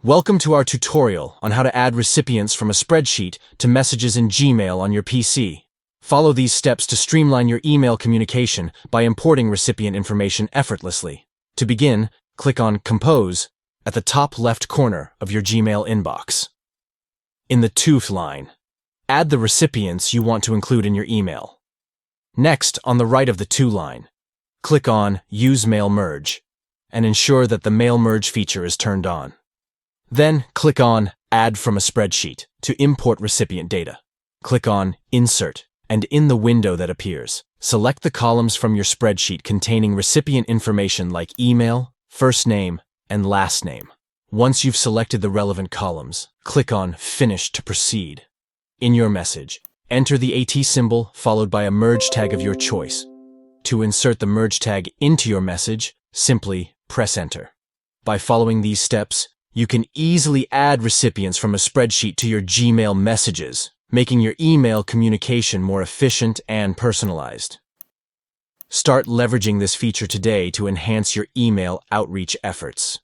Welcome to our tutorial on how to add recipients from a spreadsheet to messages in Gmail on your PC. Follow these steps to streamline your email communication by importing recipient information effortlessly. To begin, click on Compose at the top left corner of your Gmail inbox. In the To line, add the recipients you want to include in your email. Next, on the right of the To line, click on Use Mail Merge and ensure that the Mail Merge feature is turned on. Then, click on Add from a Spreadsheet to import recipient data. Click on Insert, and in the window that appears, select the columns from your spreadsheet containing recipient information like email, first name, and last name. Once you've selected the relevant columns, click on Finish to proceed. In your message, enter the AT symbol followed by a merge tag of your choice. To insert the merge tag into your message, simply press Enter. By following these steps, you can easily add recipients from a spreadsheet to your Gmail messages, making your email communication more efficient and personalized. Start leveraging this feature today to enhance your email outreach efforts.